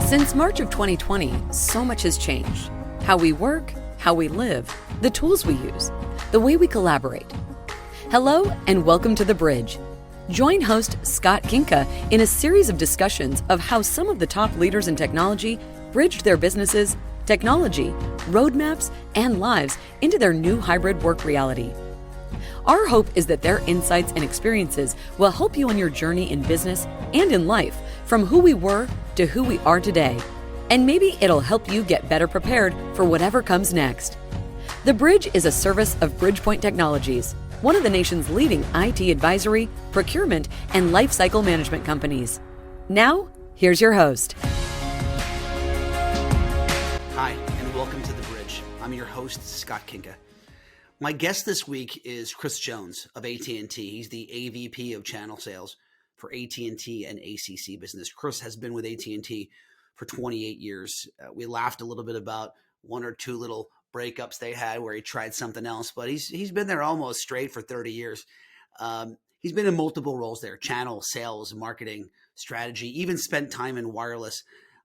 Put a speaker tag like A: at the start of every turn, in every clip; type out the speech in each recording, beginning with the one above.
A: Since March of 2020, so much has changed. How we work, how we live, the tools we use, the way we collaborate. Hello and welcome to The Bridge. Join host Scott Kinka in a series of discussions of how some of the top leaders in technology bridged their businesses, technology, roadmaps, and lives into their new hybrid work reality. Our hope is that their insights and experiences will help you on your journey in business and in life, from who we were to who we are today. And maybe it'll help you get better prepared for whatever comes next. The Bridge is a service of Bridgepoint Technologies, one of the nation's leading IT advisory, procurement, and lifecycle management companies. Now, here's your host.
B: Hi, and welcome to The Bridge. I'm your host, Scott Kinka. My guest this week is Chris Jones of AT&T. He's the AVP of Channel Sales for AT&T and ACC Business. Chris has been with AT&T for 28 years. We laughed a little bit about one or two little breakups they had where he tried something else, but he's been there almost straight for 30 years. He's been in multiple roles there: channel, sales, marketing, strategy, even spent time in wireless.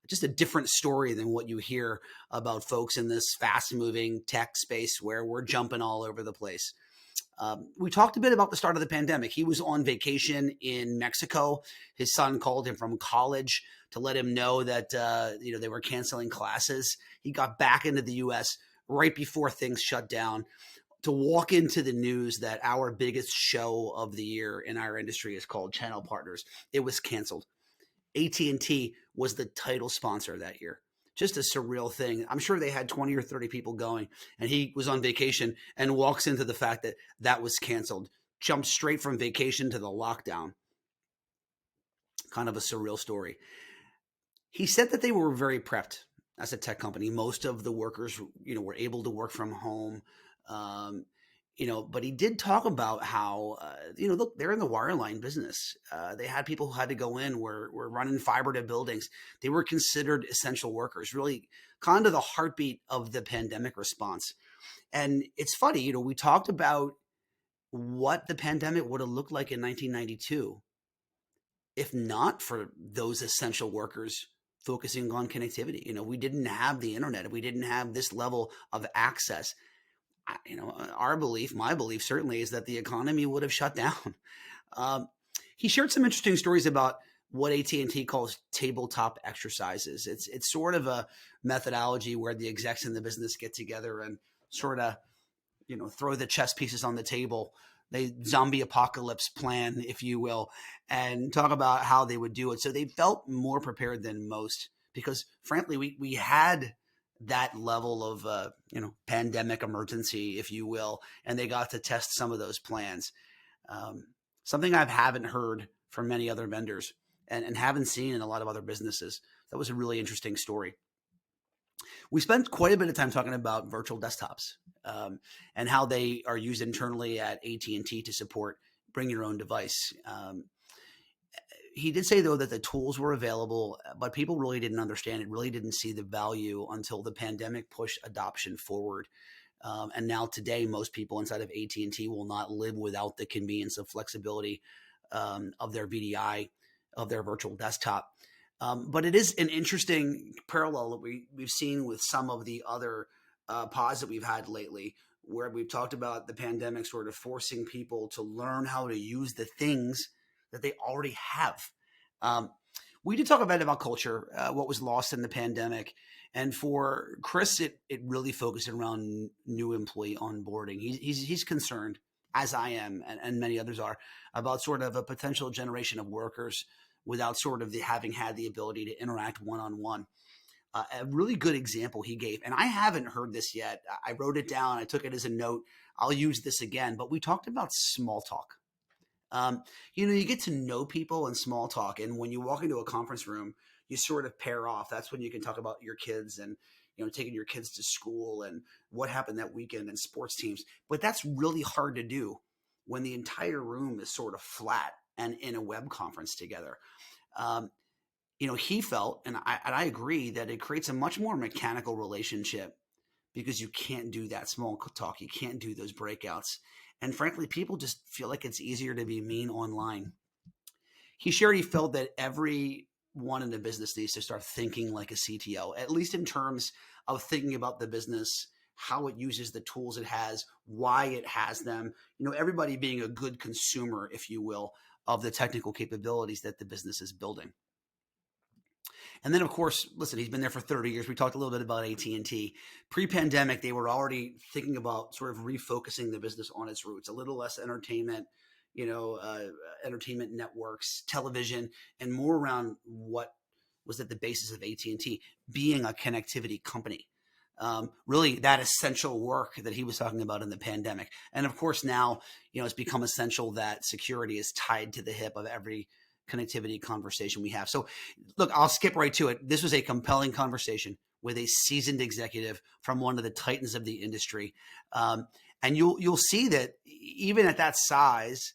B: Just a different story than what you hear about folks in this fast-moving tech space where we're jumping all over the place. We talked a bit about the start of the pandemic. He was on vacation in Mexico. His son called him from college to let him know that they were canceling classes. He got back into the U.S. right before things shut down to walk into the news that our biggest show of the year in our industry is called Channel Partners. It was canceled. AT&T was the title sponsor that year. Just a surreal thing. I'm sure they had 20 or 30 people going, and he was on vacation and walks into the fact that that was canceled. Jumped straight from vacation to the lockdown. Kind of a surreal story. He said that they were very prepped as a tech company. Most of the workers, were able to work from home. But he did talk about how, look, they're in the wireline business. They had people who had to go in, were running fiber to buildings. They were considered essential workers, really kind of the heartbeat of the pandemic response. And it's funny, we talked about what the pandemic would have looked like in 1992 if not for those essential workers focusing on connectivity. We didn't have the internet. We didn't have this level of access. Our belief, my belief certainly, is that the economy would have shut down. He shared some interesting stories about what AT&T calls tabletop exercises. It's sort of a methodology where the execs in the business get together and sort of, throw the chess pieces on the table. They zombie apocalypse plan, if you will, and talk about how they would do it. So they felt more prepared than most because, frankly, we had that level of, pandemic emergency, if you will, and they got to test some of those plans. Something I haven't heard from many other vendors and haven't seen in a lot of other businesses. That was a really interesting story. We spent quite a bit of time talking about virtual desktops and how they are used internally at AT&T to support bring your own device. He did say, though, that the tools were available, but people really didn't understand it, really didn't see the value until the pandemic pushed adoption forward. And now today, most people inside of AT&T will not live without the convenience of flexibility of their VDI, of their virtual desktop. But it is an interesting parallel that we've seen with some of the other pods that we've had lately, where we've talked about the pandemic sort of forcing people to learn how to use the things that they already have. We did talk a bit about culture, what was lost in the pandemic. And for Chris, it really focused around new employee onboarding. He's concerned, as I am, and many others are, about sort of a potential generation of workers without sort of having had the ability to interact one-on-one. A really good example he gave, and I haven't heard this yet. I wrote it down. I took it as a note. I'll use this again, but we talked about small talk. You get to know people in small talk. And when you walk into a conference room, you sort of pair off. That's when you can talk about your kids and, taking your kids to school and what happened that weekend and sports teams. But that's really hard to do when the entire room is sort of flat and in a web conference together. He felt, and I agree, that it creates a much more mechanical relationship because you can't do that small talk. You can't do those breakouts. And frankly, people just feel like it's easier to be mean online. He shared he felt that every everyone in the business needs to start thinking like a CTO, at least in terms of thinking about the business, how it uses the tools it has, why it has them, everybody being a good consumer, if you will, of the technical capabilities that the business is building. And then, of course, listen, he's been there for 30 years. We talked a little bit about AT&T. Pre-pandemic, they were already thinking about sort of refocusing the business on its roots, a little less entertainment, entertainment networks, television, and more around what was at the basis of AT&T, being a connectivity company. Really that essential work that he was talking about in the pandemic. And of course, now, it's become essential that security is tied to the hip of every connectivity conversation we have. So look, I'll skip right to it. This was a compelling conversation with a seasoned executive from one of the titans of the industry. And you'll see that even at that size,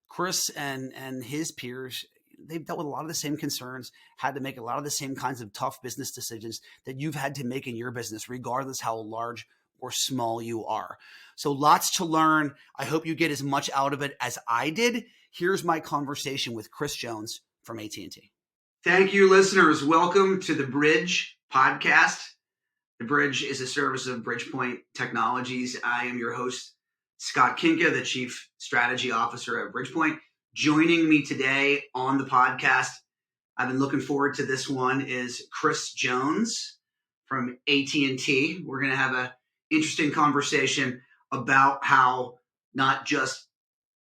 B: Chris and his peers, they've dealt with a lot of the same concerns, had to make a lot of the same kinds of tough business decisions that you've had to make in your business, regardless how large or small you are. So lots to learn. I hope you get as much out of it as I did. Here's my conversation with Chris Jones from AT&T. Thank you, listeners. Welcome to the Bridge podcast. The Bridge is a service of Bridgepoint Technologies. I am your host, Scott Kinka, the Chief Strategy Officer at Bridgepoint. Joining me today on the podcast, I've been looking forward to this one, is Chris Jones from AT&T. We're going to have an interesting conversation about how not just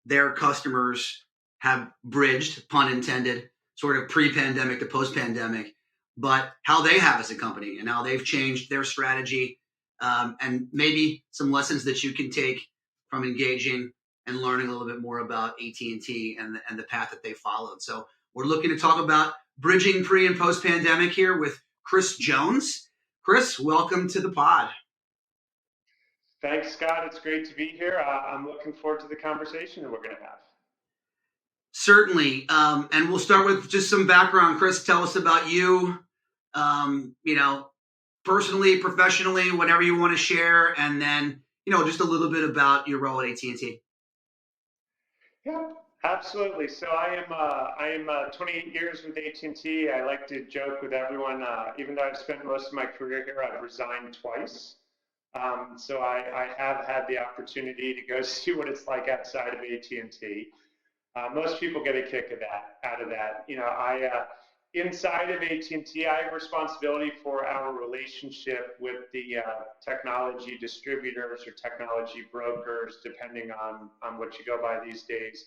B: their customers have bridged, pun intended, sort of pre-pandemic to post-pandemic, but how they have as a company and how they've changed their strategy, and maybe some lessons that you can take from engaging and learning a little bit more about AT&T and the path that they followed. So we're looking to talk about bridging pre and post pandemic here with Chris Jones. Chris, welcome to the pod.
C: Thanks, Scott. It's great to be here. I'm looking forward to the conversation that we're going to have.
B: Certainly. And we'll start with just some background. Chris, tell us about you, personally, professionally, whatever you want to share. And then, just a little bit about your role at AT&T.
C: Yeah, absolutely. So I am 28 years with AT&T. I like to joke with everyone, even though I've spent most of my career here, I've resigned twice. So I have had the opportunity to go see what it's like outside of AT&T. Most people get a kick out of that. Inside of AT&T, I have responsibility for our relationship with the technology distributors or technology brokers, depending on what you go by these days,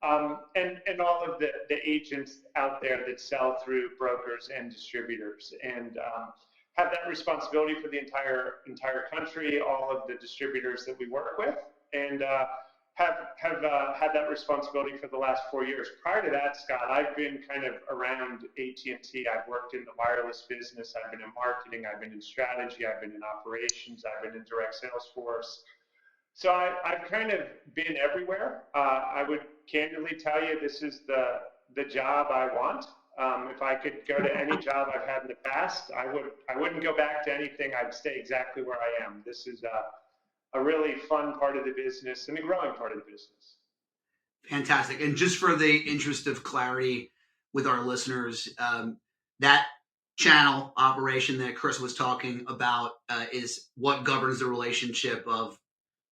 C: and all of the agents out there that sell through brokers and distributors, and have that responsibility for the entire country, all of the distributors that we work with, and have had that responsibility for the last 4 years. Prior to that, Scott, I've been kind of around AT&T. I've worked in the wireless business. I've been in marketing. I've been in strategy. I've been in operations. I've been in direct sales force. So I've kind of been everywhere. I would candidly tell you this is the job I want. If I could go to any job I've had in the past, I wouldn't go back to anything. I'd stay exactly where I am. This is a really fun part of the business and a growing part of the business.
B: Fantastic. And just for the interest of clarity with our listeners, that channel operation that Chris was talking about is what governs the relationship of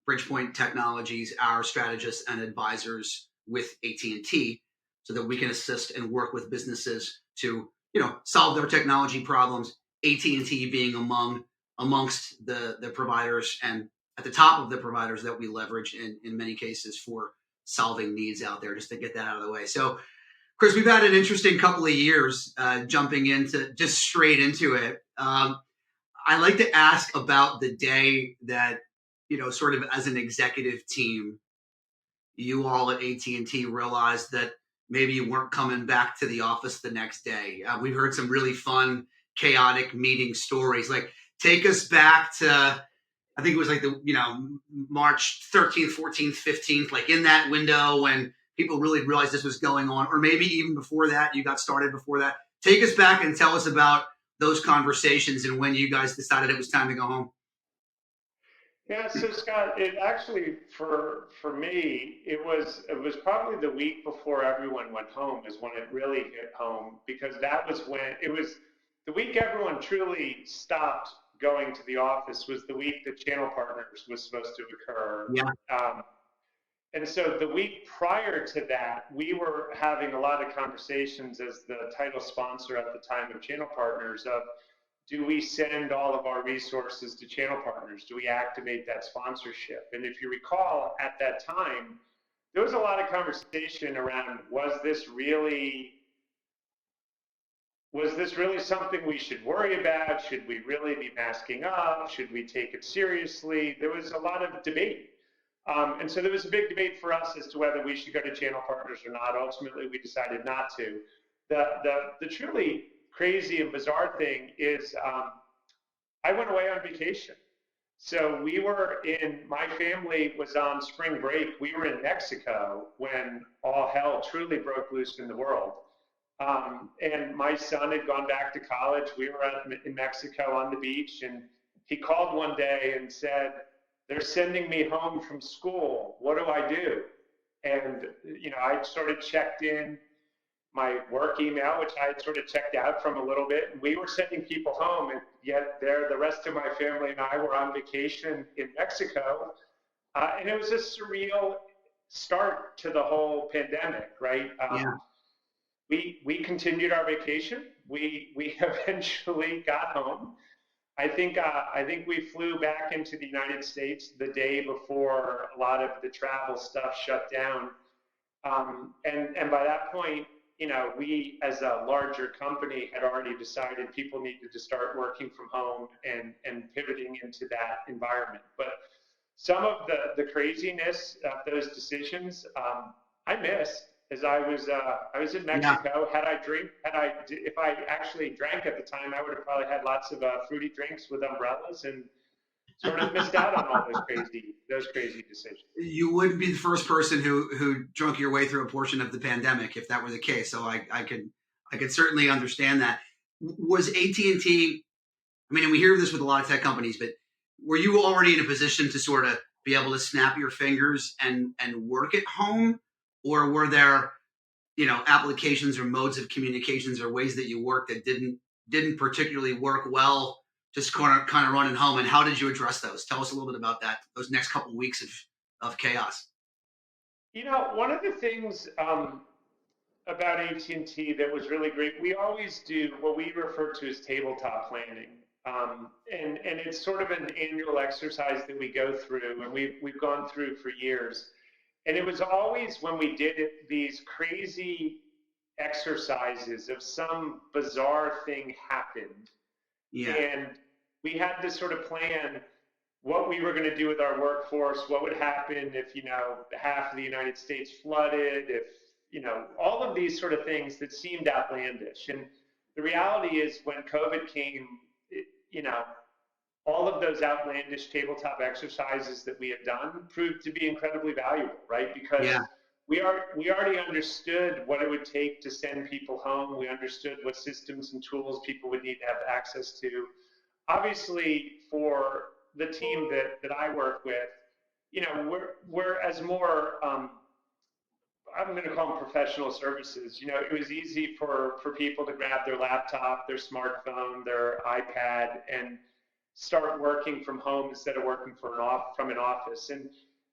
B: Bridgepoint Technologies, our strategists and advisors with AT&T, so that we can assist and work with businesses to, solve their technology problems. AT&T being amongst the providers and at the top of the providers that we leverage in many cases for solving needs out there, just to get that out of the way. So, Chris, we've had an interesting couple of years jumping into just straight into it. I like to ask about the day that, sort of as an executive team, you all at AT&T realized that maybe you weren't coming back to the office the next day. We've heard some really fun, chaotic meeting stories. Like, take us back to, I think it was like March 13th, 14th, 15th, like in that window when people really realized this was going on, or maybe even before that, you got started before that. Take us back and tell us about those conversations and when you guys decided it was time to go home.
C: Yeah, so Scott, it actually for me, it was probably the week before everyone went home is when it really hit home, because that was when it was the week everyone truly stopped going to the office was the week that channel partners was supposed to occur.
B: Yeah.
C: Um, and so the week prior to that, we were having a lot of conversations as the title sponsor at the time of channel partners of, do we send all of our resources to channel partners? Do we activate that sponsorship? And if you recall, at that time, there was a lot of conversation around, was this really something we should worry about? Should we really be masking up? Should we take it seriously? There was a lot of debate. And so there was a big debate for us as to whether we should go to channel partners or not. Ultimately, we decided not to. The truly crazy and bizarre thing is I went away on vacation. So my family was on spring break. We were in Mexico when all hell truly broke loose in the world. And my son had gone back to college. We were in Mexico on the beach, and he called one day and said, "They're sending me home from school. What do I do?" And, I sort of checked in my work email, which I had sort of checked out from a little bit, and we were sending people home, and yet the rest of my family and I were on vacation in Mexico. And it was a surreal start to the whole pandemic, right?
B: Yeah.
C: We continued our vacation. We eventually got home. I think we flew back into the United States the day before a lot of the travel stuff shut down. And by that point, we as a larger company had already decided people needed to start working from home and pivoting into that environment. But some of the craziness of those decisions, I missed as I was in
B: Yeah.
C: Mexico. If I actually drank at the time, I would have probably had lots of fruity drinks with umbrellas and sort of missed out on all those crazy decisions.
B: You wouldn't be the first person who drunk your way through a portion of the pandemic if that were the case. So I could certainly understand that. Was AT&T? I mean, and we hear this with a lot of tech companies, but were you already in a position to sort of be able to snap your fingers and work at home, or were there applications or modes of communications or ways that you work that didn't particularly work well, just kind of running home? And how did you address those? Tell us a little bit about that, those next couple of weeks of chaos.
C: One of the things about AT&T that was really great, we always do what we refer to as tabletop planning. And it's sort of an annual exercise that we go through, and we've gone through for years. And it was always, when we did it, these crazy exercises of some bizarre thing happened.
B: Yeah.
C: And we had to sort of plan what we were going to do with our workforce, what would happen if, half of the United States flooded, if, all of these sort of things that seemed outlandish. And the reality is, when COVID came, all of those outlandish tabletop exercises that we had done proved to be incredibly valuable, right? Because
B: Yeah.
C: we already understood what it would take to send people home. We understood what systems and tools people would need to have access to. Obviously, for the team that I work with, we're as more, I'm going to call them professional services. It was easy for people to grab their laptop, their smartphone, their iPad, and start working from home instead of working from an office. And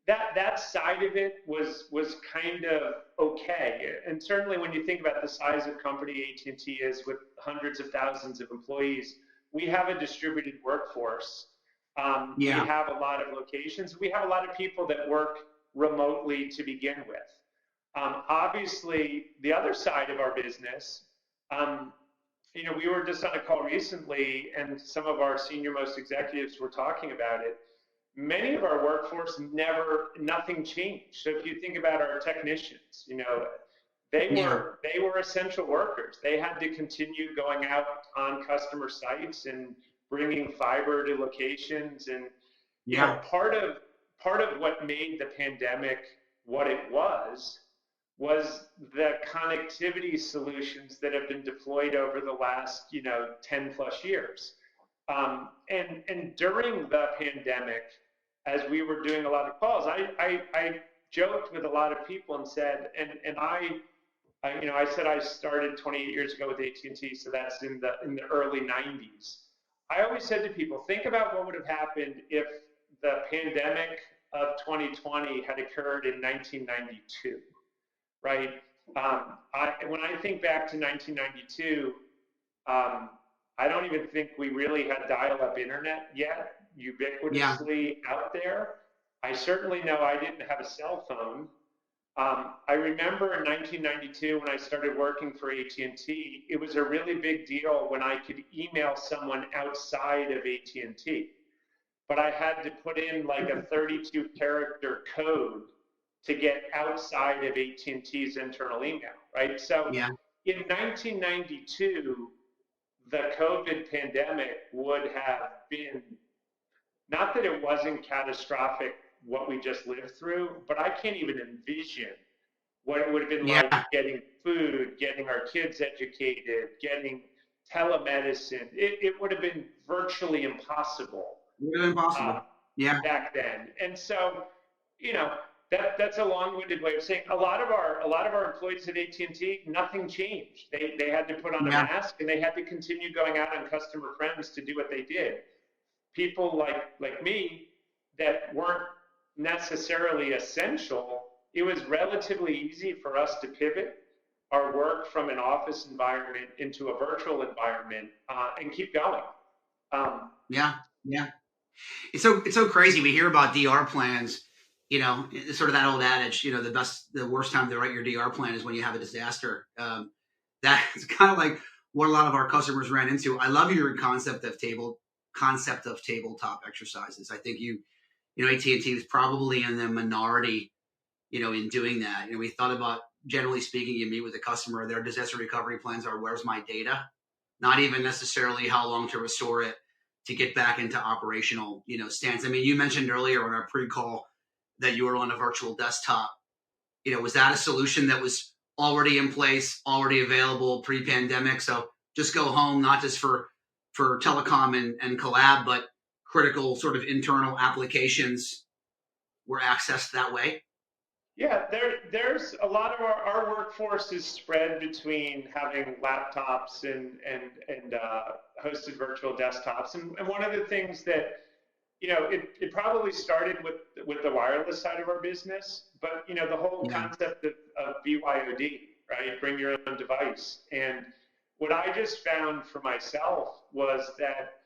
C: that side of it was kind of okay. And certainly when you think about the size of company AT&T is, with hundreds of thousands of employees, we have a distributed workforce. We have a lot of locations. We have a lot of people that work remotely to begin with. Obviously, the other side of our business, we were just on a call recently, and some of our senior most executives were talking about it. Many of our workforce nothing changed. So if you think about our technicians, they were essential workers. They had to continue going out on customer sites and bringing fiber to locations. And part of what made the pandemic what it was the connectivity solutions that have been deployed over the last 10 plus years. And during the pandemic, as we were doing a lot of calls, I joked with a lot of people and said, I said I started 28 years ago with AT&T, so that's in the early 90s. I always said to people, think about what would have happened if the pandemic of 2020 had occurred in 1992, right? When I think back to 1992, I don't even think we really had dial-up internet yet, ubiquitously out there. I certainly know I didn't have a cell phone. I remember in 1992 when I started working for AT&T, it was a really big deal when I could email someone outside of AT&T. But I had to put in like a 32-character code to get outside of AT&T's internal email, right? So in 1992, the COVID pandemic would have been, not that it wasn't catastrophic what we just lived through, but I can't even envision what it would have been like getting food, getting our kids educated, getting telemedicine. It would have been virtually impossible.
B: Really impossible.
C: Back then. And so, that's a long-winded way of saying a lot of our employees at AT&T, nothing changed. They had to put on a mask and they had to continue going out on customer friends to do what they did. People like me that weren't necessarily essential, it was relatively easy for us to pivot our work from an office environment into a virtual environment and keep going.
B: It's so crazy. We hear about DR plans, it's sort of that old adage, the worst time to write your DR plan is when you have a disaster. That's kind of like what a lot of our customers ran into. I love your concept of tabletop exercises. I think AT&T was probably in the minority, in doing that. We thought about, generally speaking, you meet with a customer, their disaster recovery plans are, where's my data? Not even necessarily how long to restore it to get back into operational, stance. I mean, you mentioned earlier on our pre-call that you were on a virtual desktop. Was that a solution that was already in place, already available pre-pandemic? So just go home, not just for telecom and collab, but critical sort of internal applications were accessed that way?
C: Yeah, there's a lot of our workforce is spread between having laptops and hosted virtual desktops. And one of the things that, it probably started with the wireless side of our business, but, the whole concept of BYOD, right? Bring your own device. And what I just found for myself was that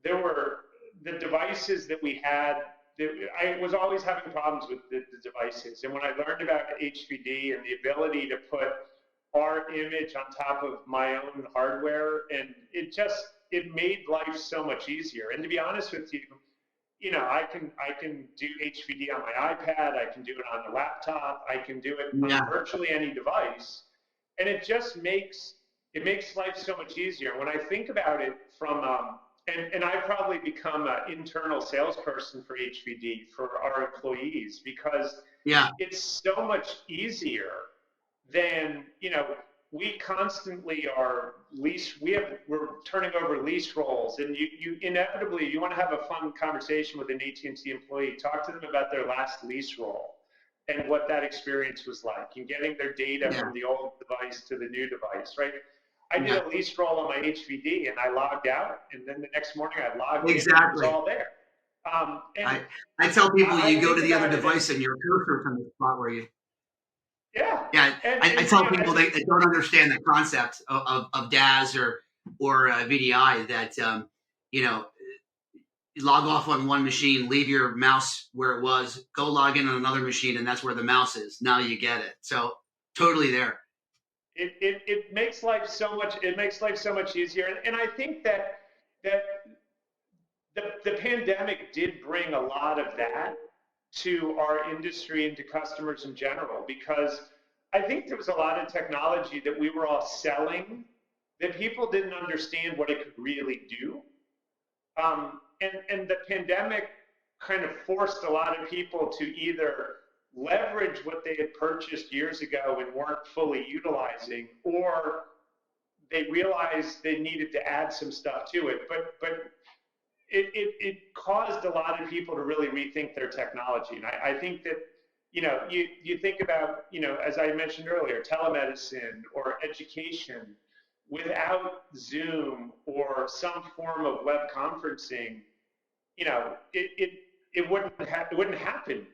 C: there were the devices that we had. I was always having problems with the devices. And when I learned about HVD and the ability to put our image on top of my own hardware, and it made life so much easier. And to be honest with you, I can do HVD on my iPad, I can do it on a laptop, I can do it on virtually any device. And it just makes life so much easier. When I think about it from and I've probably become an internal salesperson for HVD for our employees because it's so much easier than, we constantly are we're turning over lease rolls, and you inevitably, you want to have a fun conversation with an AT&T employee, talk to them about their last lease roll and what that experience was like and getting their data from the old device to the new device, right? I did a lease roll on my HVD and I logged out, and then the next morning I logged in and it was all there.
B: I tell people you go to the other device and your cursor's in the spot where you. I tell people they don't understand the concept of DAS or VDI that you log off on one machine, leave your mouse where it was, go log in on another machine, and that's where the mouse is. Now you get it. So totally there.
C: It makes life so much easier. And I think that the pandemic did bring a lot of that to our industry and to customers in general, because I think there was a lot of technology that we were all selling that people didn't understand what it could really do. And the pandemic kind of forced a lot of people to either leverage what they had purchased years ago and weren't fully utilizing, or they realized they needed to add some stuff to it. But it caused a lot of people to really rethink their technology. And I think that, you think about, as I mentioned earlier, telemedicine or education without Zoom or some form of web conferencing, it wouldn't happen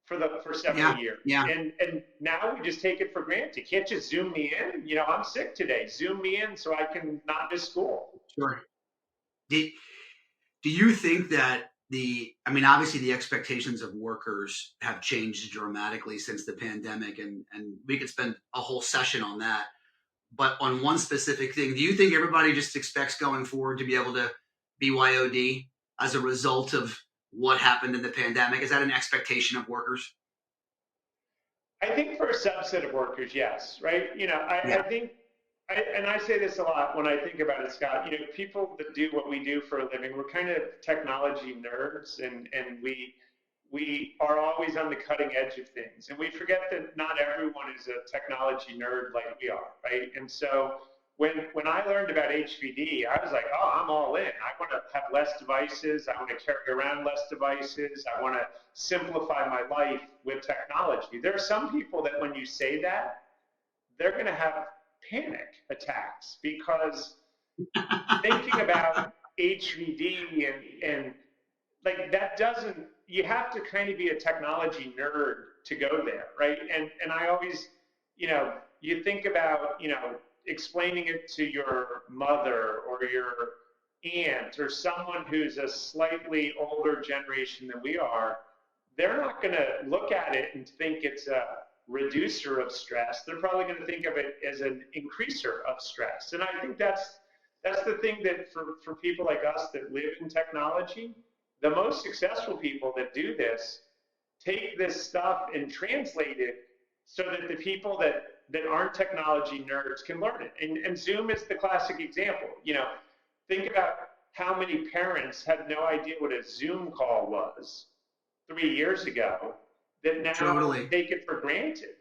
C: for several
B: Yeah,
C: years.
B: yeah,
C: And now we just take it for granted. You can't just Zoom me in. I'm sick today. Zoom me in so I can not miss school.
B: sure. Do you think that I mean, obviously the expectations of workers have changed dramatically since the pandemic, and we could spend a whole session on that. But on one specific thing, do you think everybody just expects going forward to be able to BYOD as a result of what happened in the pandemic? Is that an expectation of workers?
C: I think for a subset of workers, yes, right? I
B: Yeah,
C: think, and I say this a lot when I think about it, Scott. People that do what we do for a living, we're kind of technology nerds, and we are always on the cutting edge of things, and we forget that not everyone is a technology nerd like we are, right? And so when I learned about HVD, I was like, oh, I'm all in. I want to have less devices. I want to carry around less devices. I want to simplify my life with technology. There are some people that when you say that, they're going to have panic attacks because thinking about HVD and like that doesn't, you have to kind of be a technology nerd to go there, right? And I always, you think about, explaining it to your mother or your aunt or someone who's a slightly older generation than we are, they're not going to look at it and think it's a reducer of stress. They're probably going to think of it as an increaser of stress. And I think that's the thing that for people like us that live in technology, the most successful people that do this take this stuff and translate it so that the people that aren't technology nerds can learn it. And Zoom is the classic example. Think about how many parents had no idea what a Zoom call was 3 years ago that now
B: totally.
C: take it for granted.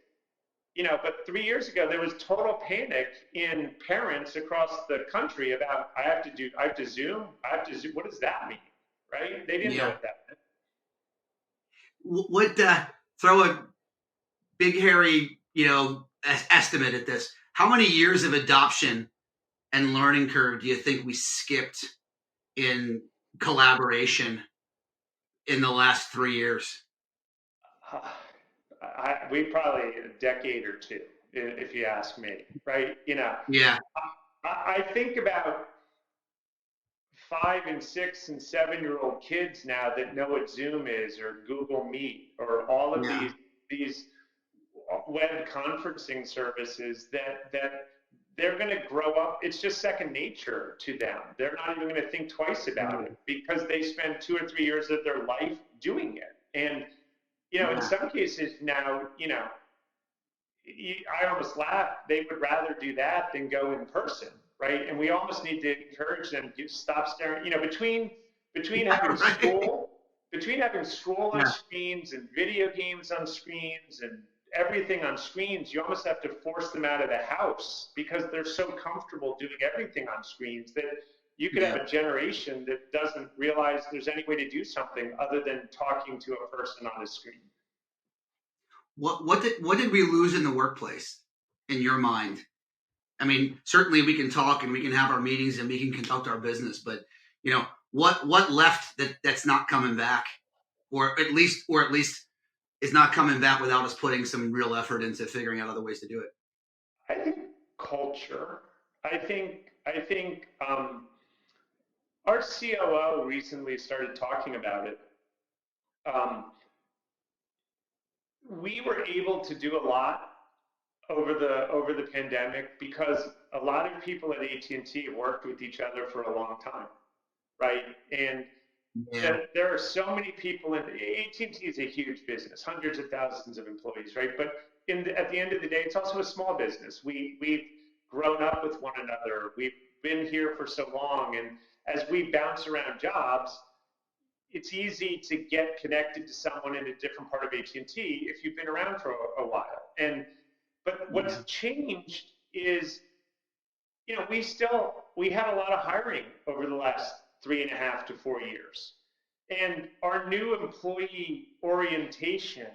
C: But 3 years ago, there was total panic in parents across the country about, I have to Zoom, what does that mean? Right? They didn't know
B: Yeah.
C: what that meant.
B: What throw a big hairy, estimate at this? How many years of adoption and learning curve do you think we skipped in collaboration in the last 3 years?
C: We probably a decade or two, if you ask me, right?
B: Yeah,
C: I think about 5 and 6 and 7-year-old kids now that know what Zoom is or Google Meet or all of
B: yeah,
C: these web conferencing services that they're going to grow up. It's just second nature to them. They're not even going to think twice about it because they spend 2 or 3 years of their life doing it. And in
B: yeah.
C: some cases now, I almost laugh. They would rather do that than go in person, right? And we almost need to encourage them to stop staring. Between having
B: Right.
C: school, on
B: Yeah.
C: screens and video games on screens and everything on screens, you almost have to force them out of the house because they're so comfortable doing everything on screens that you could have
B: Yeah.
C: a generation that doesn't realize there's any way to do something other than talking to a person on a screen.
B: What did we lose in the workplace in your mind? I mean, certainly we can talk and we can have our meetings and we can conduct our business, but what left that's not coming back, or at least is not coming back without us putting some real effort into figuring out other ways to do it.
C: I think culture. I think our COO recently started talking about it. We were able to do a lot over the pandemic because a lot of people at AT&T worked with each other for a long time, right? And
B: Yeah.
C: there are so many people in AT&T is a huge business, hundreds of thousands of employees, right? But at the end of the day, it's also a small business. We've grown up with one another. We've been here for so long, and as we bounce around jobs, it's easy to get connected to someone in a different part of AT&T if you've been around for a while. But
B: Yeah.
C: what's changed is, we had a lot of hiring over the last 3.5 to 4 years. And our new employee orientation,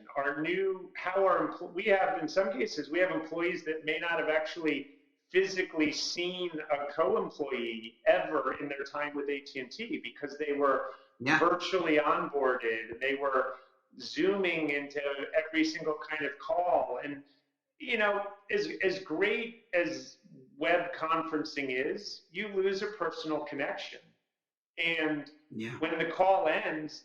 C: we have, in some cases, we have employees that may not have actually physically seen a co-employee ever in their time with AT&T because they were virtually onboarded and they were Zooming into every single kind of call. And, as great as web conferencing is, you lose a personal connection. And when the call ends,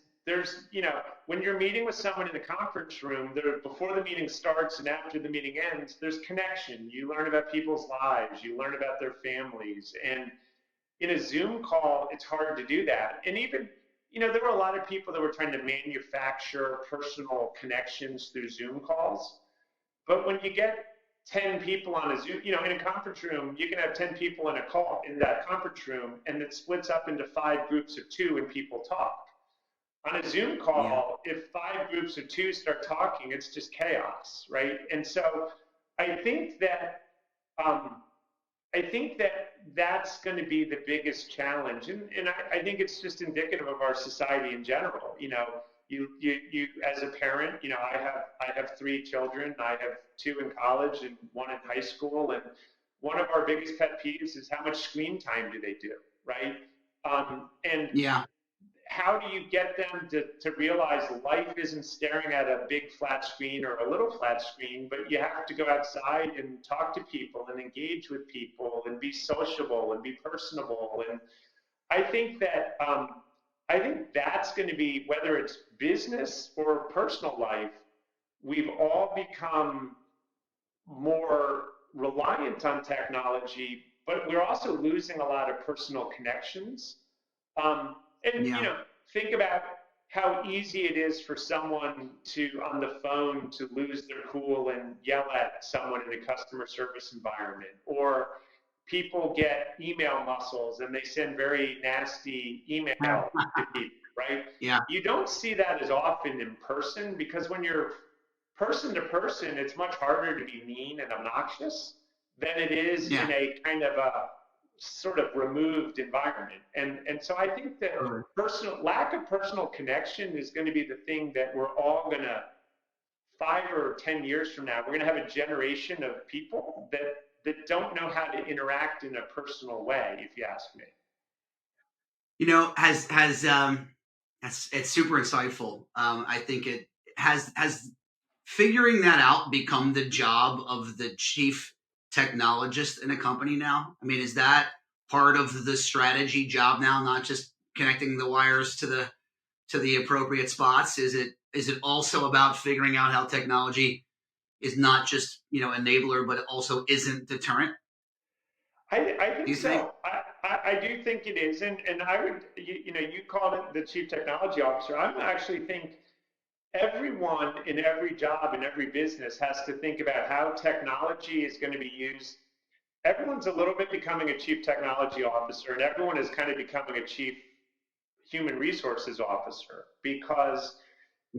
C: when you're meeting with someone in the conference room, before the meeting starts and after the meeting ends, there's connection. You learn about people's lives, you learn about their families. And in a Zoom call, it's hard to do that. And even, there were a lot of people that were trying to manufacture personal connections through Zoom calls. But when you get 10 people on a Zoom, in a conference room, you can have 10 people in a call in that conference room, and it splits up into 5 groups of 2 and people talk. On a Zoom call, if 5 groups of 2 start talking, it's just chaos, right? And so I think that that's going to be the biggest challenge, and I think it's just indicative of our society in general. You as a parent, I have 3 children. I have 2 in college and 1 in high school, and one of our biggest pet peeves is how much screen time do they do, right? How do you get them to realize life isn't staring at a big flat screen or a little flat screen, but you have to go outside and talk to people and engage with people and be sociable and be personable. And I think that's going to be, whether it's business or personal life, we've all become more reliant on technology, but we're also losing a lot of personal connections. Think about how easy it is for someone on the phone to lose their cool and yell at someone in a customer service environment, or people get email muscles and they send very nasty email to people, right? You don't see that as often in person, because when you're person to person, it's much harder to be mean and obnoxious than it is in a kind of a sort of removed environment. And so I think that lack of personal connection is going to be the thing that we're all going to, 5 or 10 years from now, we're going to have a generation of people that don't know how to interact in a personal way, if you ask me.
B: It's super insightful. I think it has figuring that out become the job of the chief technologist in a company now? I mean, is that part of the strategy job now, not just connecting the wires to the appropriate spots? Is it also about figuring out how technology is not just, enabler, but it also isn't deterrent?
C: I think so. I do think it is. And I would, you called it the chief technology officer. I actually think everyone in every job, in every business, has to think about how technology is going to be used. Everyone's a little bit becoming a chief technology officer, and everyone is kind of becoming a chief human resources officer, because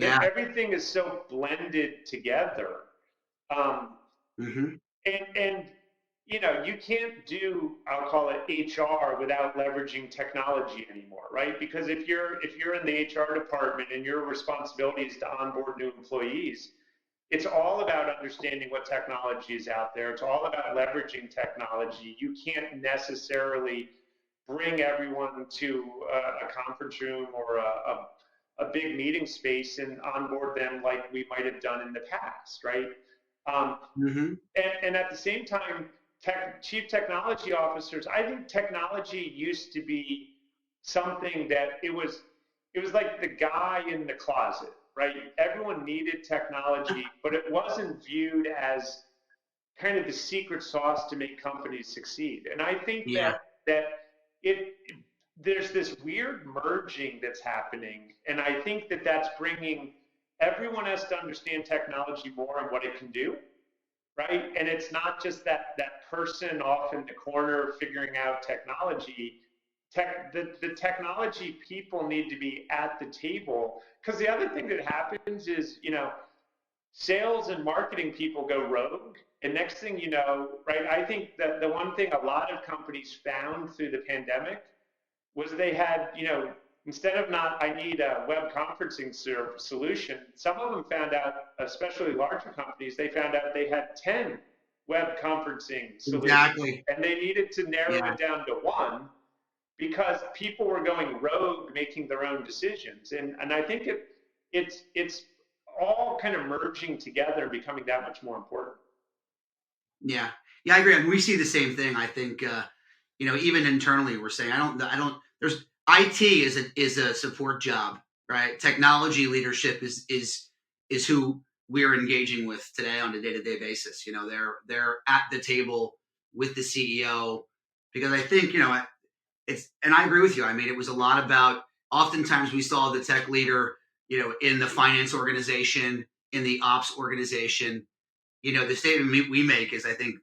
C: everything is so blended together. And you can't do, I'll call it HR, without leveraging technology anymore, right? Because if you're in the HR department and your responsibility is to onboard new employees, it's all about understanding what technology is out there. It's all about leveraging technology. You can't necessarily bring everyone to a conference room or a big meeting space and onboard them like we might have done in the past, right? And at the same time, chief technology officers, I think technology used to be something that it was like the guy in the closet, right? Everyone needed technology, but it wasn't viewed as kind of the secret sauce to make companies succeed. And I think that there's this weird merging that's happening, and I think that that's bringing, everyone has to understand technology more and what it can do, right? And it's not just that person off in the corner figuring out technology. The technology people need to be at the table, because the other thing that happens is, sales and marketing people go rogue, and next thing you know, right? I think that the one thing a lot of companies found through the pandemic was they had, instead of not, I need a web conferencing solution, some of them found out, especially larger companies, they found out they had 10 web conferencing solutions.
B: Exactly.
C: And they needed to narrow it down to one because people were going rogue, making their own decisions. And I think it's all kind of merging together and becoming that much more important.
B: Yeah. Yeah, I agree. I mean, we see the same thing. I think, even internally, we're saying, there's IT is a support job, right? Technology leadership is who we're engaging with today on a day-to-day basis. They're at the table with the CEO because I think, and I agree with you. I mean, it was a lot about, oftentimes we saw the tech leader, in the finance organization, in the ops organization. The statement we make is, I think,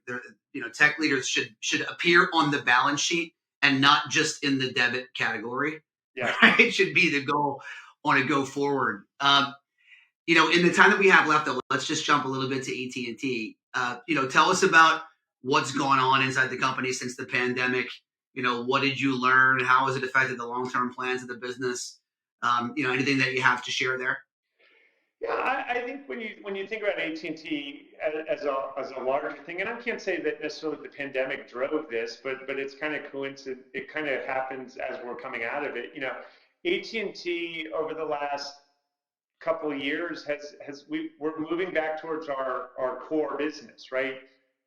B: tech leaders should appear on the balance sheet and not just in the debit category.
C: Yeah.
B: Right? It should be the goal on a go forward. In the time that we have left, though, let's just jump a little bit to AT&T. Tell us about what's going on inside the company since the pandemic. What did you learn? How has it affected the long-term plans of the business? Anything that you have to share there?
C: Yeah, I think when you think about AT&T as a larger thing, and I can't say that necessarily the pandemic drove this, but it's kind of coincident. It kind of happens as we're coming out of it. AT&T over the last couple of years we're moving back towards our core business, right?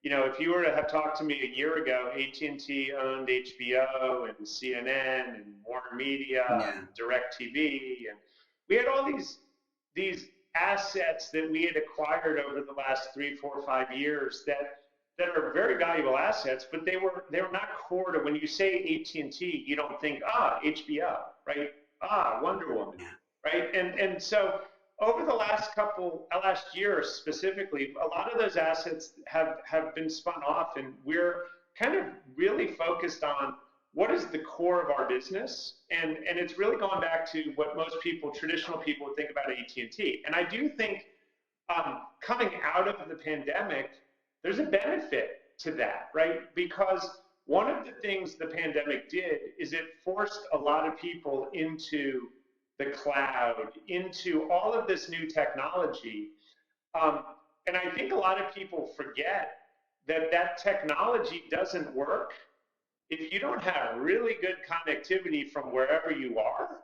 C: If you were to have talked to me a year ago, AT&T owned HBO and CNN and Warner Media, and DirecTV, and we had all these assets that we had acquired over the last 3, 4, 5 years that are very valuable assets, but they were not core to, when you say AT&T, you don't think HBO, right? Wonder Woman, right? And so over the last year specifically, a lot of those assets have been spun off, and we're kind of really focused on what is the core of our business, and it's really gone back to what most traditional people would think about AT&T. And I do think coming out of the pandemic, there's a benefit to that, right? Because one of the things the pandemic did is it forced a lot of people into the cloud, into all of this new technology. And I think a lot of people forget that technology doesn't work if you don't have really good connectivity from wherever you are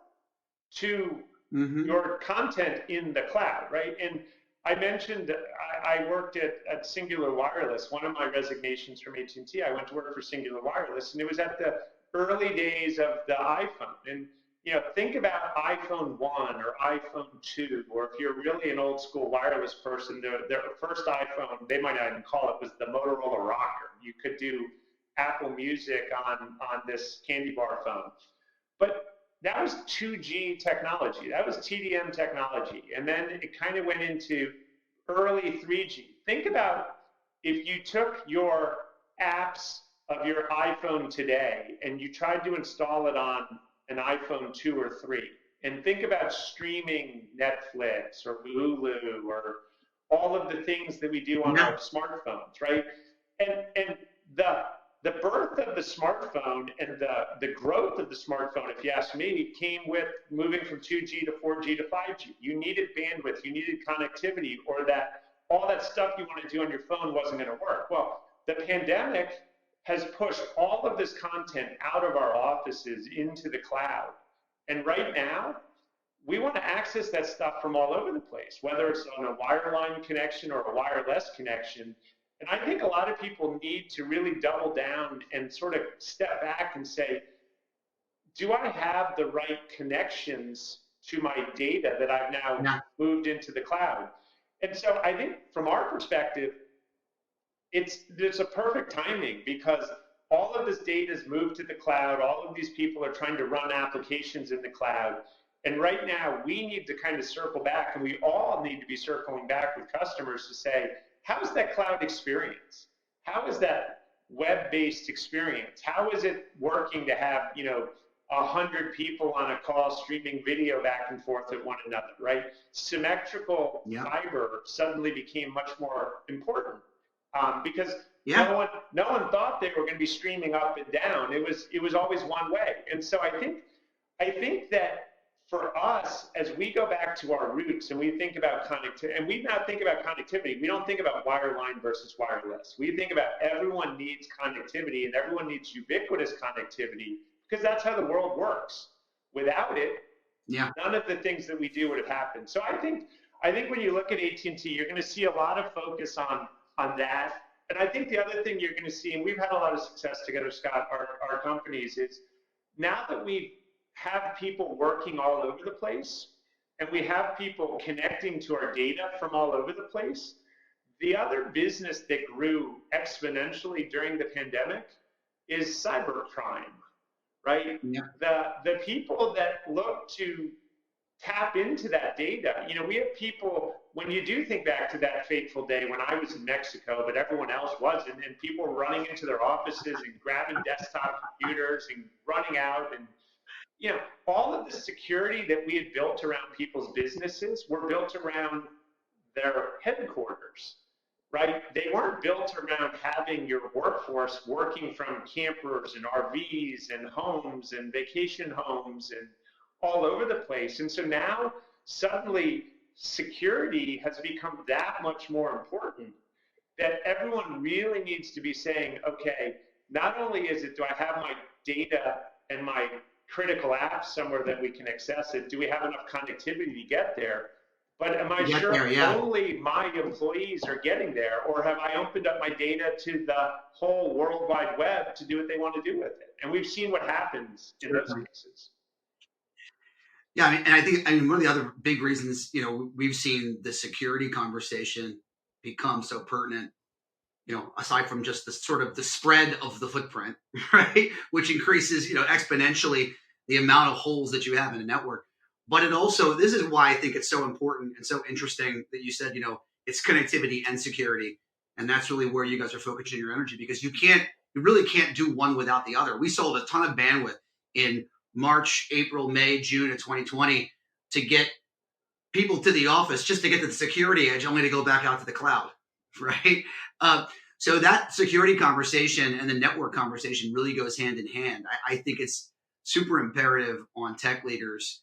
C: to your content in the cloud, right? And I mentioned I worked at Singular Wireless. One of my resignations from AT&T, I went to work for Singular Wireless, and it was at the early days of the iPhone. And think about iPhone 1 or iPhone 2, or if you're really an old school wireless person, their first iPhone, they might not even call it, was the Motorola Rocker. You could do Apple Music on this candy bar phone. But that was 2G technology. That was TDM technology. And then it kind of went into early 3G. Think about if you took your apps of your iPhone today and you tried to install it on an iPhone 2 or 3, and think about streaming Netflix or Hulu or all of the things that we do on our smartphones, right? And the birth of the smartphone and the growth of the smartphone, if you ask me, came with moving from 2G to 4G to 5G. You needed bandwidth, you needed connectivity, or that all that stuff you want to do on your phone wasn't going to work. Well, the pandemic has pushed all of this content out of our offices into the cloud. And right now, we want to access that stuff from all over the place, whether it's on a wireline connection or a wireless connection. And I think a lot of people need to really double down and sort of step back and say, do I have the right connections to my data that I've now moved into the cloud? And so I think from our perspective, there's a perfect timing, because all of this data is moved to the cloud. All of these people are trying to run applications in the cloud. And right now we need to kind of circle back, and we all need to be circling back with customers to say, how's that cloud experience? How is that web-based experience? How is it working to have, 100 people on a call streaming video back and forth at one another, right? Symmetrical fiber suddenly became much more important because
B: Yeah.
C: No one thought they were going to be streaming up and down. It was always one way. And so I think that for us, as we go back to our roots and we think about connectivity, and we not think about connectivity, we don't think about wireline versus wireless. We think about everyone needs connectivity and everyone needs ubiquitous connectivity because that's how the world works. Without it,
B: Yeah.
C: none of the things that we do would have happened. So I think when you look at AT&T, you're going to see a lot of focus on that. And I think the other thing you're going to see, and we've had a lot of success together, Scott, our companies, is now that we have people working all over the place and we have people connecting to our data from all over the place, the other business that grew exponentially during the pandemic is cybercrime, right?
B: Yeah.
C: The people that look to tap into that data. You know, we have people, when you do think back to that fateful day when I was in Mexico, but everyone else wasn't, and people were running into their offices and grabbing desktop computers and running out, and you know, all of the security that we had built around people's businesses were built around their headquarters, right? They weren't built around having your workforce working from campers and RVs and homes and vacation homes and all over the place. And so now suddenly security has become that much more important that everyone really needs to be saying, okay, not only is it, do I have my data and my critical apps somewhere that we can access it? Do we have enough connectivity to get there? But am I sure only my employees are getting there, or have I opened up my data to the whole World Wide Web to do what they want to do with it? And we've seen what happens in those cases.
B: Yeah, I think one of the other big reasons, you know, we've seen the security conversation become so pertinent, you know, aside from just the sort of the spread of the footprint, right, which increases, you know, exponentially the amount of holes that you have in a network. But it also, this is why I think it's so important and so interesting that you said, you know, it's connectivity and security. And that's really where you guys are focusing your energy, because you really can't do one without the other. We sold a ton of bandwidth in March, April, May, June of 2020 to get people to the office just to get to the security edge, only to go back out to the cloud, right? So that security conversation and the network conversation really goes hand in hand. I think it's super imperative on tech leaders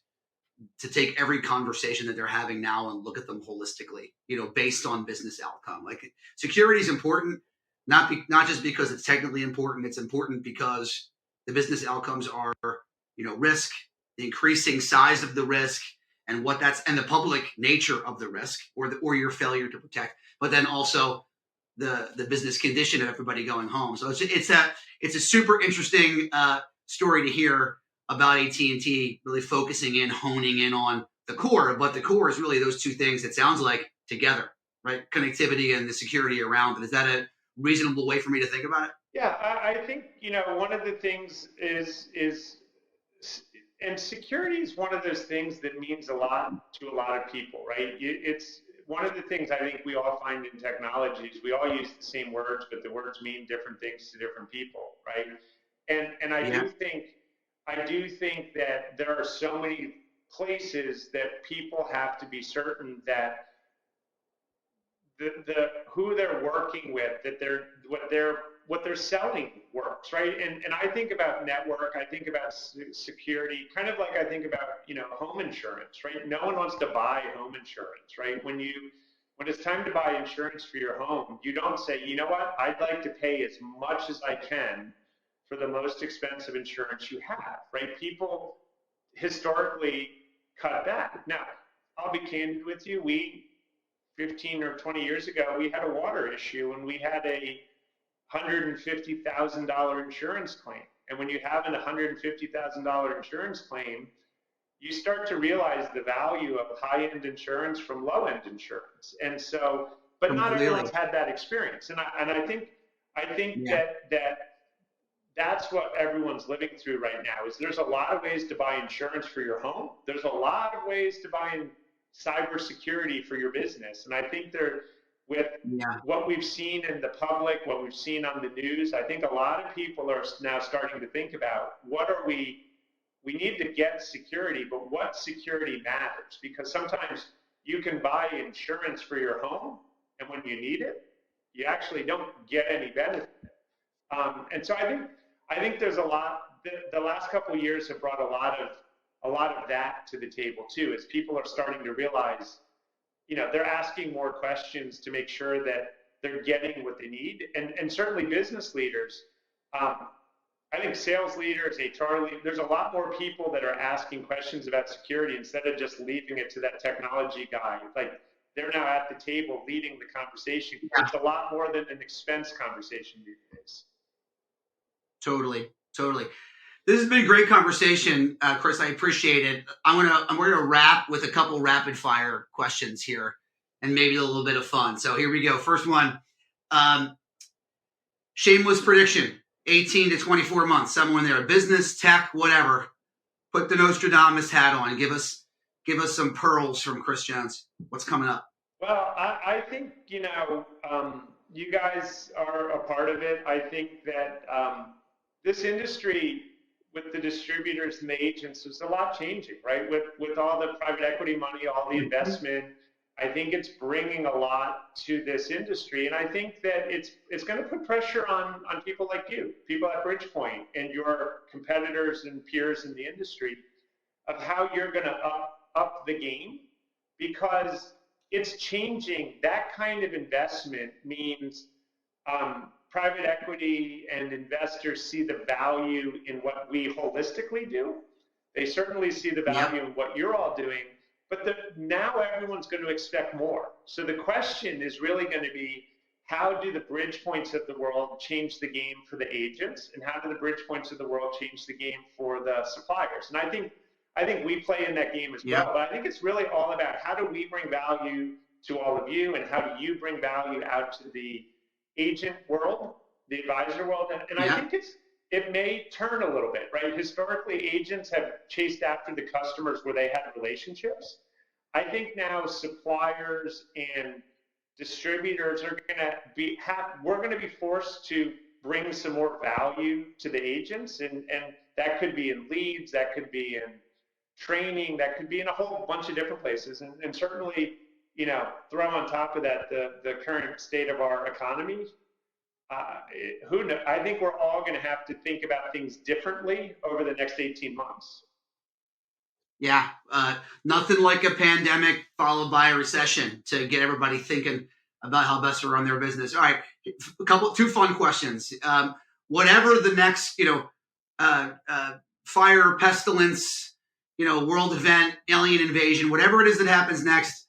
B: to take every conversation that they're having now and look at them holistically, you know, based on business outcome. Like, security is important, not just because it's technically important. It's important because the business outcomes are, you know, risk, the increasing size of the risk, and and the public nature of the risk, or your failure to protect, but then also the business condition of everybody going home. So it's a super interesting story to hear about AT&T really focusing in, honing in on the core, but the core is really those two things, it sounds like, together, right? Connectivity and the security around it. Is that a reasonable way for me to think about it?
C: Yeah, I think, you know, one of the things is and security is one of those things that means a lot to a lot of people, right? It's one of the things I think we all find in technology is we all use the same words, but the words mean different things to different people, right? And I do think that there are so many places that people have to be certain that the who they're working with, that what they're selling works, right? And I think about network, I think about security, kind of like I think about, you know, home insurance, right? No one wants to buy home insurance, right? When it's time to buy insurance for your home, you don't say, you know what, I'd like to pay as much as I can for the most expensive insurance you have, right? People historically cut back. Now, I'll be candid with you. 15 or 20 years ago, we had a water issue and we had a $150,000 insurance claim. And when you have an $150,000 insurance claim, you start to realize the value of high-end insurance from low-end insurance. And so, but not everyone's had that experience. And I think that's what everyone's living through right now. Is there's a lot of ways to buy insurance for your home. There's a lot of ways to buy cybersecurity for your business. And I think with what we've seen in the public, what we've seen on the news, I think a lot of people are now starting to think about we need to get security, but what security matters? Because sometimes you can buy insurance for your home, and when you need it, you actually don't get any benefit. And so I think there's a lot. The last couple of years have brought a lot of that to the table too, as people are starting to realize, they're asking more questions to make sure that they're getting what they need, and certainly business leaders. I think sales leaders, HR leaders, there's a lot more people that are asking questions about security instead of just leaving it to that technology guy. Like, they're now at the table leading the conversation.
B: Yeah.
C: It's a lot more than an expense conversation these days.
B: Totally. This has been a great conversation, Chris. I appreciate it. I'm gonna wrap with a couple rapid fire questions here, and maybe a little bit of fun. So here we go. First one, shameless prediction: 18 to 24 months. Someone there, business, tech, whatever. Put the Nostradamus hat on. Give us some pearls from Chris Jones. What's coming up?
C: Well, I think you guys are a part of it. I think that this industry, with the distributors and the agents, there's a lot changing, right? With all the private equity money, all the investment, I think it's bringing a lot to this industry. And I think that it's going to put pressure on people like you, people at Bridgepoint, and your competitors and peers in the industry, of how you're going to up the game, because it's changing. That kind of investment means private equity and investors see the value in what we holistically do. They certainly see the value in what you're all doing, but now everyone's going to expect more. So the question is really going to be, how do the Bridgepoints of the world change the game for the agents, and how do the Bridgepoints of the world change the game for the suppliers? And I think we play in that game as well, but I think it's really all about, how do we bring value to all of you, and how do you bring value out to the agent world, the advisor world? And I think it may turn a little bit, right? Historically, agents have chased after the customers where they had relationships. I think now suppliers and distributors are we're going to be forced to bring some more value to the agents, and that could be in leads, that could be in training, that could be in a whole bunch of different places, and certainly, throw on top of that the current state of our economy. Who knows? I think we're all going to have to think about things differently over the next 18 months.
B: Yeah, nothing like a pandemic followed by a recession to get everybody thinking about how best to run their business. All right, two fun questions. Whatever the next, fire, pestilence, world event, alien invasion, whatever it is that happens next,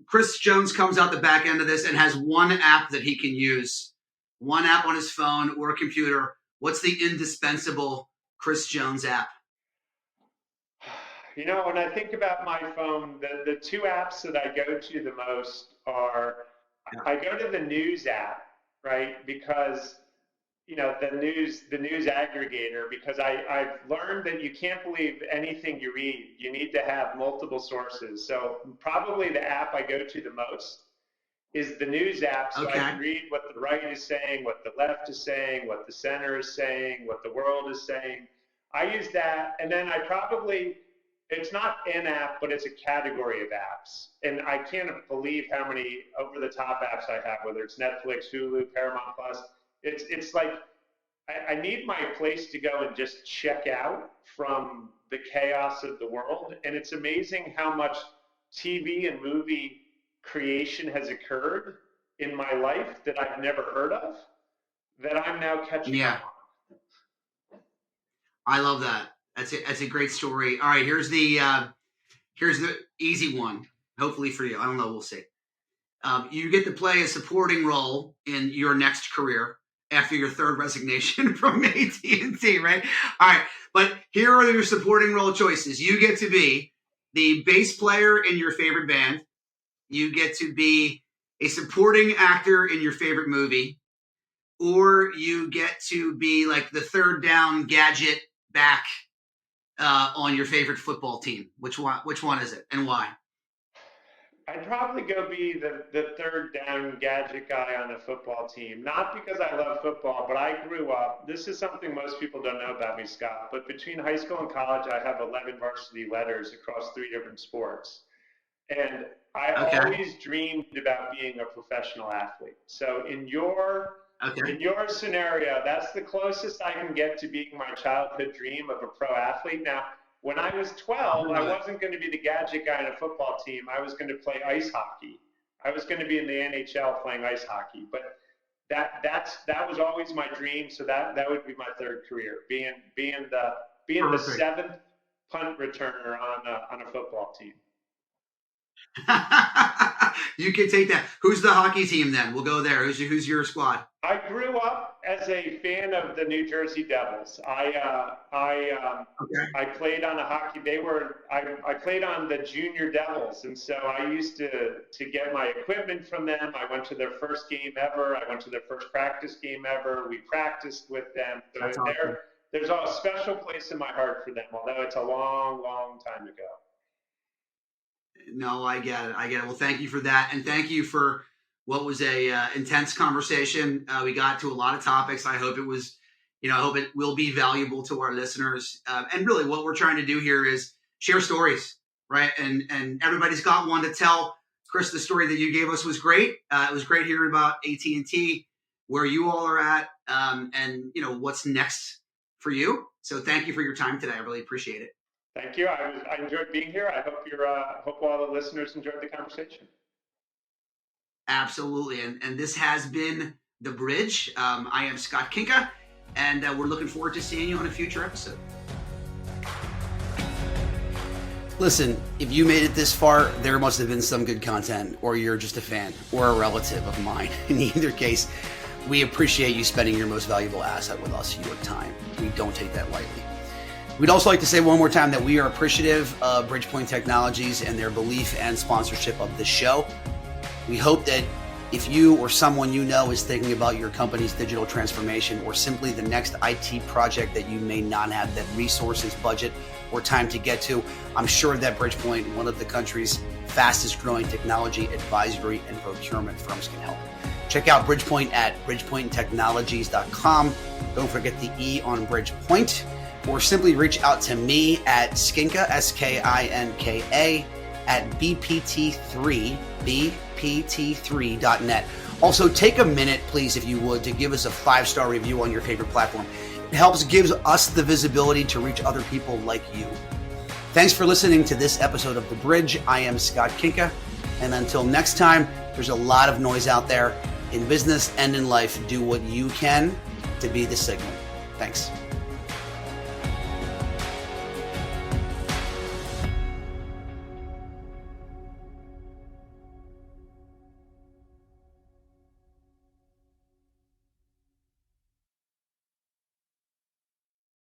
B: Chris Jones comes out the back end of this and has one app that he can use, one app on his phone or a computer. What's the indispensable Chris Jones app?
C: When I think about my phone, the two apps that I go to the most are, I go to the news app, right? Because the news aggregator, because I've learned that you can't believe anything you read. You need to have multiple sources. So probably the app I go to the most is the news app, so I can read what the right is saying, what the left is saying, what the center is saying, what the world is saying. I use that, and then it's not an app, but it's a category of apps. And I can't believe how many over-the-top apps I have, whether it's Netflix, Hulu, Paramount Plus. It's like I need my place to go and just check out from the chaos of the world. And it's amazing how much TV and movie creation has occurred in my life that I've never heard of, that I'm now catching up on.
B: I love that. That's a great story. All right, here's the easy one. Hopefully for you. I don't know. We'll see. You get to play a supporting role in your next career after your third resignation from AT&T, right? All right, but here are your supporting role choices. You get to be the bass player in your favorite band. You get to be a supporting actor in your favorite movie, or you get to be like the third down gadget back on your favorite football team. Which one is it, and why?
C: I'd probably go be the third down gadget guy on a football team. Not because I love football, but I grew up, this is something most people don't know about me, Scott, but between high school and college, I have 11 varsity letters across 3 different sports. And I always dreamed about being a professional athlete. So in your scenario, that's the closest I can get to being my childhood dream of a pro athlete. Now, when I was 12, I wasn't going to be the gadget guy in a football team. I was going to play ice hockey. I was going to be in the NHL playing ice hockey. But that was always my dream. So that would be my third career, being the seventh punt returner on a football team.
B: You can take that. Who's the hockey team then? We'll go there. Who's your squad?
C: I grew up as a fan of the New Jersey Devils. I played on a hockey. I played on the Junior Devils, and so I used to get my equipment from them. I went to their first game ever. I went to their first practice game ever. We practiced with them. So there's a special place in my heart for them, although it's a long, long time ago.
B: No, I get it. Well, thank you for that. And thank you for what was a intense conversation. We got to a lot of topics. I hope it was, I hope it will be valuable to our listeners. And really what we're trying to do here is share stories, right? And everybody's got one to tell. Chris, the story that you gave us was great. It was great hearing about AT&T, where you all are at, and what's next for you. So thank you for your time today. I really appreciate it.
C: Thank you. I enjoyed being here. I hope all the listeners enjoyed the conversation.
B: Absolutely. And this has been The Bridge. I am Scott Kinka, and we're looking forward to seeing you on a future episode. Listen, if you made it this far, there must have been some good content, or you're just a fan or a relative of mine. In either case, we appreciate you spending your most valuable asset with us, your time. We don't take that lightly. We'd also like to say one more time that we are appreciative of Bridgepoint Technologies and their belief and sponsorship of this show. We hope that if you or someone you know is thinking about your company's digital transformation, or simply the next IT project that you may not have that resources, budget, or time to get to, I'm sure that Bridgepoint, one of the country's fastest growing technology advisory and procurement firms, can help. Check out Bridgepoint at bridgepointtechnologies.com. Don't forget the E on Bridgepoint. Or simply reach out to me at Skinka, SKINKA, at bpt3.net. Also, take a minute, please, if you would, to give us a 5-star review on your favorite platform. It gives us the visibility to reach other people like you. Thanks for listening to this episode of The Bridge. I am Scott Kinka, and until next time, there's a lot of noise out there. In business and in life, do what you can to be the signal. Thanks.